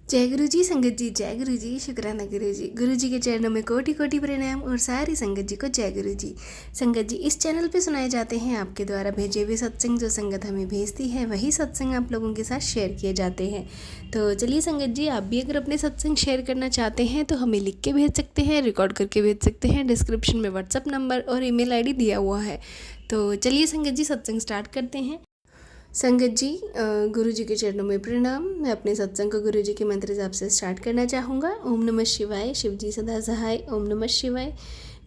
जय गुरु जी। संगत जी जय गुरु जी। शुक्राना गुरु जी के चरणों में कोटि कोटि प्रणाम और सारी संगत जी को जय गुरु जी। संगत जी, इस चैनल पे सुनाए जाते हैं आपके द्वारा भेजे हुए सत्संग। जो संगत हमें भेजती है वही सत्संग आप लोगों के साथ शेयर किए जाते हैं। तो चलिए संगत जी, आप भी अगर अपने सत्संग शेयर करना चाहते हैं तो हमें लिख के भेज सकते हैं, रिकॉर्ड करके भेज सकते हैं। डिस्क्रिप्शन में व्हाट्सअप नंबर और ईमेल आईडी दिया हुआ है। तो चलिए संगत जी, सत्संग स्टार्ट करते हैं। संगत जी, गुरु जी के चरणों में प्रणाम। मैं अपने सत्संग को गुरु जी के मंत्र जाप से स्टार्ट करना चाहूँगा। ओम नमः शिवाय। शिव जी सदा सहाय। ओम नमः शिवाय।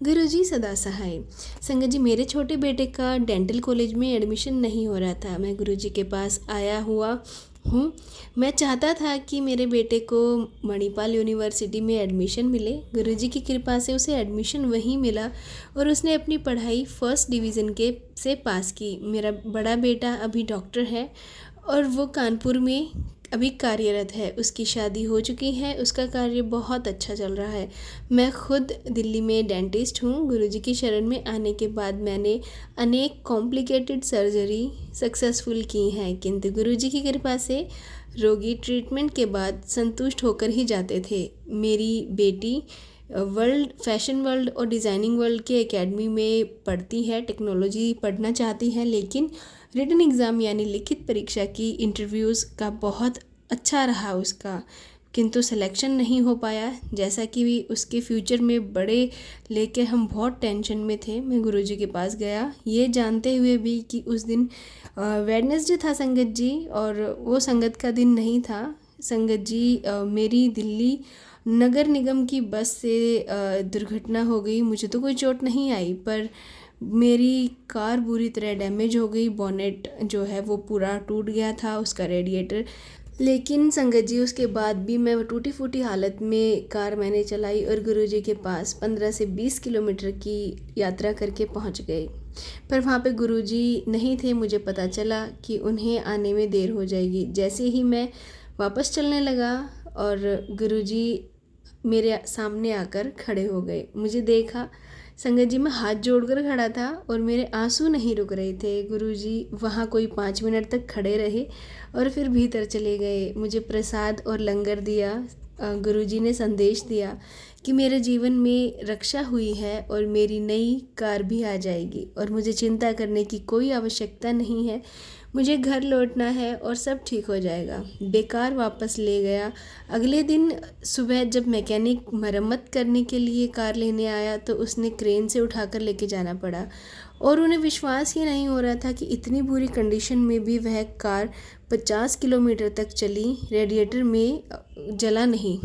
गुरु जी सदा सहाय। संगत जी, मेरे छोटे बेटे का डेंटल कॉलेज में एडमिशन नहीं हो रहा था। मैं गुरु जी के पास आया हुआ हूँ। मैं चाहता था कि मेरे बेटे को मणिपाल यूनिवर्सिटी में एडमिशन मिले। गुरु जी की कृपा से उसे एडमिशन वहीं मिला और उसने अपनी पढ़ाई फर्स्ट डिवीज़न के से पास की। मेरा बड़ा बेटा अभी डॉक्टर है और वो कानपुर में अभी कार्यरत है। उसकी शादी हो चुकी है। उसका कार्य बहुत अच्छा चल रहा है। मैं खुद दिल्ली में डेंटिस्ट हूँ। गुरुजी की शरण में आने के बाद मैंने अनेक कॉम्प्लिकेटेड सर्जरी सक्सेसफुल की हैं, किंतु गुरुजी की कृपा से रोगी ट्रीटमेंट के बाद संतुष्ट होकर ही जाते थे। मेरी बेटी वर्ल्ड फैशन वर्ल्ड और डिज़ाइनिंग वर्ल्ड के एकेडमी में पढ़ती है। टेक्नोलॉजी पढ़ना चाहती है, लेकिन रिटन एग्ज़ाम यानी लिखित परीक्षा की इंटरव्यूज़ का बहुत अच्छा रहा उसका, किंतु सिलेक्शन नहीं हो पाया। जैसा कि भी उसके फ्यूचर में बड़े लेके हम बहुत टेंशन में थे। मैं गुरुजी के पास गया ये जानते हुए भी कि उस दिन वेडनेसडे था संगत जी, और वो संगत का दिन नहीं था। संगत जी, मेरी दिल्ली नगर निगम की बस से दुर्घटना हो गई। मुझे तो कोई चोट नहीं आई, पर मेरी कार बुरी तरह डैमेज हो गई। बॉनेट जो है वो पूरा टूट गया था, उसका रेडिएटर। लेकिन संगत जी, उसके बाद भी मैं टूटी फूटी हालत में कार मैंने चलाई और गुरुजी के पास 15 से 20 किलोमीटर की यात्रा करके पहुंच गए। पर वहाँ पे गुरुजी नहीं थे। मुझे पता चला कि उन्हें आने में देर हो जाएगी। जैसे ही मैं वापस चलने लगा और गुरुजी मेरे सामने आकर खड़े हो गए। मुझे देखा संगत जी, मैं हाथ जोड़कर खड़ा था और मेरे आंसू नहीं रुक रहे थे। गुरुजी वहाँ कोई 5 मिनट तक खड़े रहे और फिर भीतर चले गए। मुझे प्रसाद और लंगर दिया। गुरुजी ने संदेश दिया कि मेरे जीवन में रक्षा हुई है और मेरी नई कार भी आ जाएगी और मुझे चिंता करने की कोई आवश्यकता नहीं है। मुझे घर लौटना है और सब ठीक हो जाएगा। बेकार वापस ले गया। अगले दिन सुबह जब मैकेनिक मरम्मत करने के लिए कार लेने आया तो उसने क्रेन से उठाकर लेके जाना पड़ा और उन्हें विश्वास ही नहीं हो रहा था कि इतनी बुरी कंडीशन में भी वह कार 50 किलोमीटर तक चली। रेडिएटर में जला नहीं,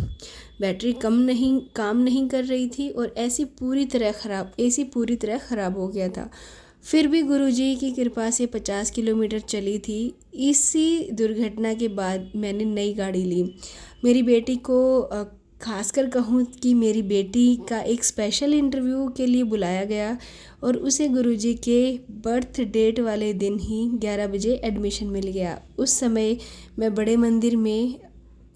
बैटरी काम नहीं कर रही थी और एसी पूरी तरह ख़राब हो गया था। फिर भी गुरुजी की कृपा से 50 किलोमीटर चली थी। इसी दुर्घटना के बाद मैंने नई गाड़ी ली। मेरी बेटी को खासकर कहूँ कि मेरी बेटी का एक स्पेशल इंटरव्यू के लिए बुलाया गया और उसे गुरुजी के बर्थ डेट वाले दिन ही 11 बजे एडमिशन मिल गया। उस समय मैं बड़े मंदिर में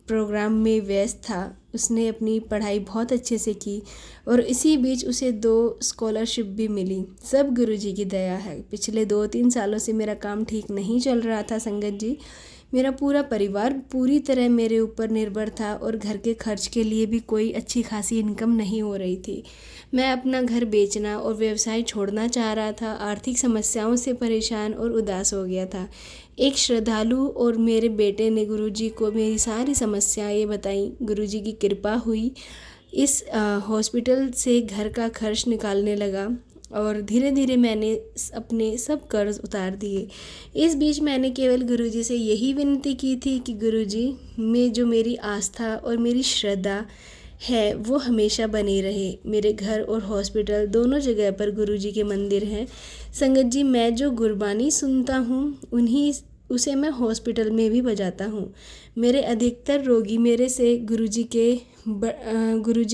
प्रोग्राम में व्यस्त था। उसने अपनी पढ़ाई बहुत अच्छे से की और इसी बीच उसे 2 स्कॉलरशिप भी मिली। सब गुरुजी की दया है। पिछले 2-3 सालों से मेरा काम ठीक नहीं चल रहा था संगत जी। मेरा पूरा परिवार पूरी तरह मेरे ऊपर निर्भर था और घर के खर्च के लिए भी कोई अच्छी खासी इनकम नहीं हो रही थी। मैं अपना घर बेचना और व्यवसाय छोड़ना चाह रहा था। आर्थिक समस्याओं से परेशान और उदास हो गया था। एक श्रद्धालु और मेरे बेटे ने गुरुजी को मेरी सारी समस्याएं बताई। गुरुजी की कृपा हुई। इस हॉस्पिटल से घर का खर्च निकालने लगा और धीरे धीरे मैंने अपने सब कर्ज उतार दिए। इस बीच मैंने केवल गुरुजी से यही विनती की थी कि गुरुजी में जो मेरी आस्था और मेरी श्रद्धा है वो हमेशा बनी रहे। मेरे घर और हॉस्पिटल दोनों जगह पर गुरुजी के मंदिर हैं। संगत जी, मैं जो गुरबानी सुनता हूँ उसे मैं हॉस्पिटल में भी बजाता हूँ। मेरे अधिकतर रोगी मेरे से गुरुजी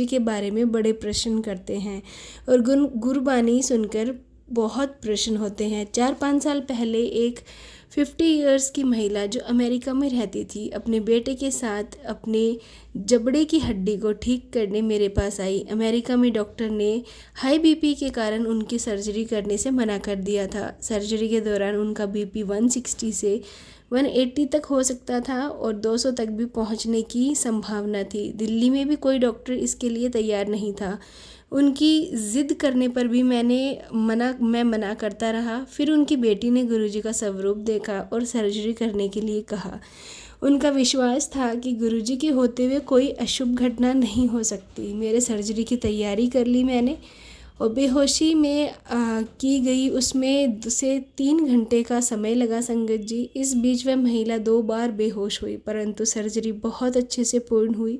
के बारे में बड़े प्रश्न करते हैं और गुरबानी सुनकर बहुत प्रश्न होते हैं। 4-5 साल पहले एक 50 इयर्स की महिला जो अमेरिका में रहती थी अपने बेटे के साथ अपने जबड़े की हड्डी को ठीक करने मेरे पास आई। अमेरिका में डॉक्टर ने हाई बीपी के कारण उनकी सर्जरी करने से मना कर दिया था। सर्जरी के दौरान उनका बीपी 160 से 180 तक हो सकता था और 200 तक भी पहुंचने की संभावना थी। दिल्ली में भी कोई डॉक्टर इसके लिए तैयार नहीं था। उनकी ज़िद करने पर भी मैं मना करता रहा। फिर उनकी बेटी ने गुरुजी का स्वरूप देखा और सर्जरी करने के लिए कहा। उनका विश्वास था कि गुरुजी के होते हुए कोई अशुभ घटना नहीं हो सकती। मेरे सर्जरी की तैयारी कर ली मैंने और बेहोशी में की गई, उसमें 2 से 3 घंटे का समय लगा संगत जी। इस बीच वह महिला 2 बार बेहोश हुई, परंतु सर्जरी बहुत अच्छे से पूर्ण हुई।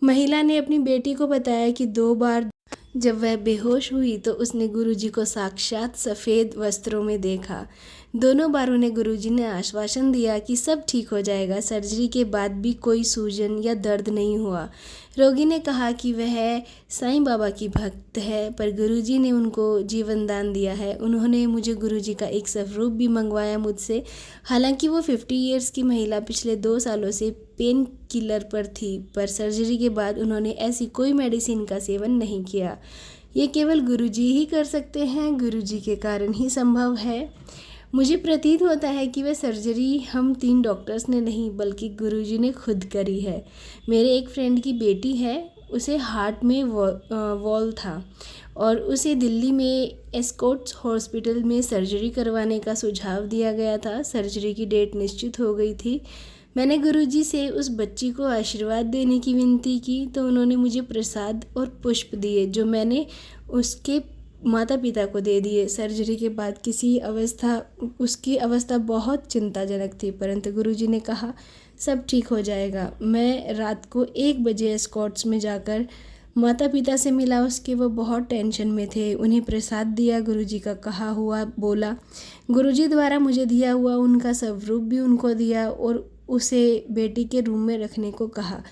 महिला ने अपनी बेटी को बताया कि 2 बार जब वह बेहोश हुई तो उसने गुरुजी को साक्षात सफ़ेद वस्त्रों में देखा। दोनों बार उन्हें गुरुजी ने आश्वासन दिया कि सब ठीक हो जाएगा। सर्जरी के बाद भी कोई सूजन या दर्द नहीं हुआ। रोगी ने कहा कि वह साईं बाबा की भक्त है, पर गुरुजी ने उनको जीवन दान दिया है। उन्होंने मुझे गुरुजी का एक स्वरूप भी मंगवाया मुझसे। हालांकि वो 50 ईयर्स की महिला पिछले 2 सालों से पेन किलर पर थी, पर सर्जरी के बाद उन्होंने ऐसी कोई मेडिसिन का सेवन नहीं किया। ये केवल गुरुजी ही कर सकते हैं, गुरुजी के कारण ही संभव है। मुझे प्रतीत होता है कि वह सर्जरी हम 3 डॉक्टर्स ने नहीं बल्कि गुरुजी ने खुद करी है। मेरे एक फ्रेंड की बेटी है, उसे हार्ट में वॉल था और उसे दिल्ली में एस्कॉट्स हॉस्पिटल में सर्जरी करवाने का सुझाव दिया गया था। सर्जरी की डेट निश्चित हो गई थी। मैंने गुरुजी से उस बच्ची को आशीर्वाद देने की विनती की तो उन्होंने मुझे प्रसाद और पुष्प दिए, जो मैंने उसके माता पिता को दे दिए। सर्जरी के बाद उसकी अवस्था बहुत चिंताजनक थी, परंतु गुरुजी ने कहा सब ठीक हो जाएगा। मैं रात को 1 बजे एस्कॉट्स में जाकर माता पिता से मिला। उसके वो बहुत टेंशन में थे। उन्हें प्रसाद दिया, गुरुजी का कहा हुआ बोला। गुरुजी द्वारा मुझे दिया हुआ उनका स्वरूप भी उनको दिया और उसे बेटी के रूम में रखने को कहा।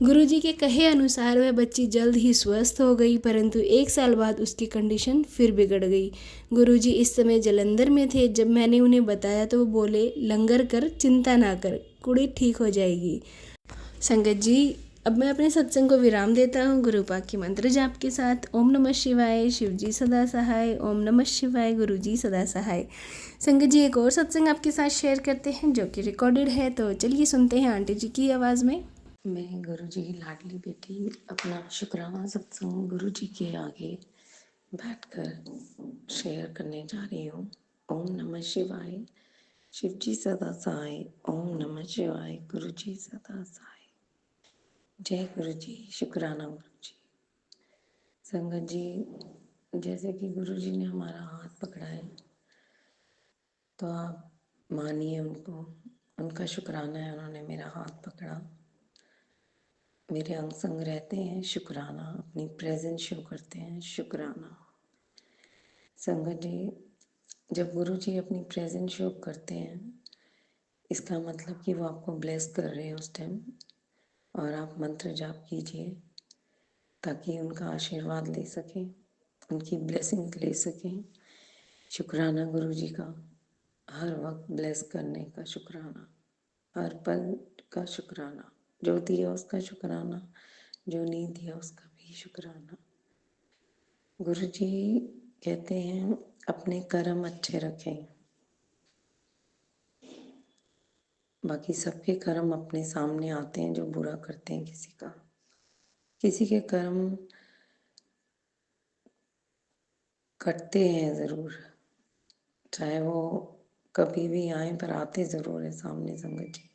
गुरुजी के कहे अनुसार वह बच्ची जल्द ही स्वस्थ हो गई, परंतु 1 साल बाद उसकी कंडीशन फिर बिगड़ गई। गुरुजी इस समय जलंधर में थे। जब मैंने उन्हें बताया तो वो बोले, लंगर कर, चिंता ना कर, कुड़ी ठीक हो जाएगी। संगत जी, अब मैं अपने सत्संग को विराम देता हूँ गुरु पाक की मंत्र जाप के साथ। ओम नमः शिवाय, शिव जी सदा सहाय। ओम नमः शिवाय, गुरु जी सदा सहाय। संगत जी, एक और सत्संग आपके साथ शेयर करते हैं जो कि रिकॉर्डेड है, तो चलिए सुनते हैं आंटी जी की आवाज़ में। मैं गुरु जी की लाडली बेटी अपना शुक्राना सत्संग गुरु जी के आगे बैठकर शेयर करने जा रही हूँ। ओम नमः शिवाय, शिव जी सदा सहाय। ओम नमः शिवाय, गुरु जी सदा सहाय। जय गुरु जी, शुक्राना गुरु जी। संगत जी, जैसे कि गुरु जी ने हमारा हाथ पकड़ा है तो आप मानिए उनको, उनका शुक्राना है, उन्होंने मेरा हाथ पकड़ा, मेरे अंग संग रहते हैं। शुक्राना, अपनी प्रेजेंस शो करते हैं। शुक्राना। संगत जी, जब गुरु जी अपनी प्रेजेंस शो करते हैं, इसका मतलब कि वो आपको ब्लेस कर रहे हैं उस टाइम, और आप मंत्र जाप कीजिए ताकि उनका आशीर्वाद ले सकें, उनकी ब्लेसिंग ले सकें। शुक्राना गुरु जी का, हर वक्त ब्लेस करने का शुक्राना, हर पल का शुक्राना, जो दिया उसका शुक्राना, जो नहीं दिया उसका भी शुक्राना। गुरु जी कहते हैं अपने कर्म अच्छे रखें, बाकी सबके कर्म अपने सामने आते हैं जो बुरा करते हैं किसी के कर्म कटते हैं ज़रूर, चाहे वो कभी भी आए, पर आते ज़रूर है सामने। संगत जी,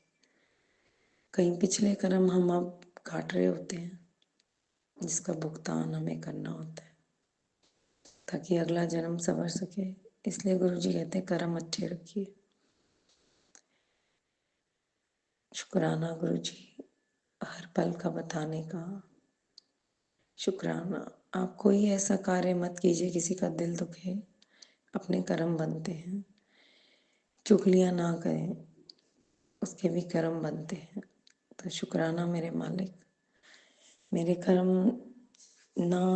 कहीं पिछले कर्म हम अब काट रहे होते हैं जिसका भुगतान हमें करना होता है ताकि अगला जन्म संवर सके। इसलिए गुरु जी कहते हैं कर्म अच्छे रखिए। शुक्राना गुरु जी, हर पल का बताने का शुक्राना। आप कोई ऐसा कार्य मत कीजिए किसी का दिल दुखे, अपने कर्म बनते हैं। चुगलियाँ ना करें, उसके भी कर्म बनते हैं। तो शुक्राना मेरे मालिक, मेरे कर्म ना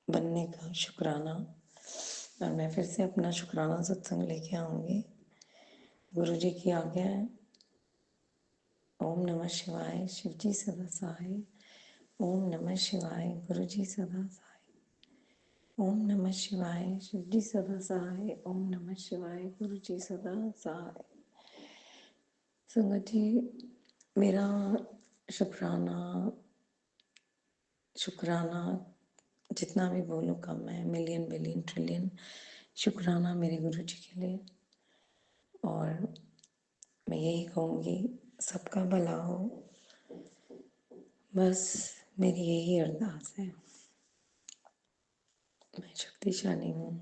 बनने का शुक्राना। और मैं फिर से अपना शुक्राना सत्संग लेके आऊँगी। गुरु जी की आज्ञा है। ओम नमः शिवाय, शिव जी सदा सहाय। ओम नमः शिवाय, गुरु जी सदा सहाय। ओम नमः शिवाय, शिव जी सदा सहाय। ओम नमः शिवाय, गुरु जी सदा सहाय। संगत जी, मेरा शुक्राना शुक्राना जितना भी बोलूँ कम है, मिलियन बिलियन ट्रिलियन शुक्राना मेरे गुरु जी के लिए। और मैं यही कहूँगी सबका भला हो, बस मेरी यही अरदास है। मैं शक्तिशाली हूँ,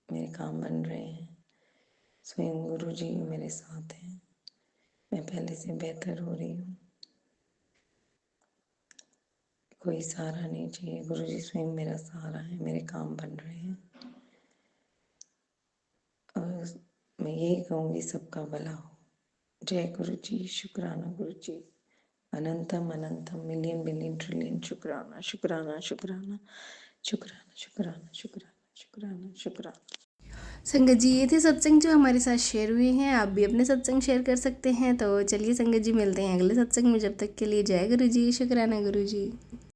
मेरे काम बन रहे हैं, स्वयं गुरु जी मेरे साथ हैं, मैं पहले से बेहतर हो रही हूँ, कोई सहारा नहीं चाहिए, गुरु जी स्वयं मेरा सहारा है, मेरे काम बन रहे हैं। और मैं यही कहूँगी सबका भला हो। जय गुरु जी, शुक्राना गुरु जी, अनंतम अनंतम मिलियन बिलियन ट्रिलियन शुक्राना शुक्राना शुक्राना शुक्राना शुक्राना शुक्राना शुक्राना शुक्राना। संगत जी, ये थे सत्संग जो हमारे साथ शेयर हुए हैं। आप भी अपने सत्संग शेयर कर सकते हैं। तो चलिए संगत जी, मिलते हैं अगले सत्संग में। जब तक के लिए जय गुरु जी, शुक्राना गुरु जी।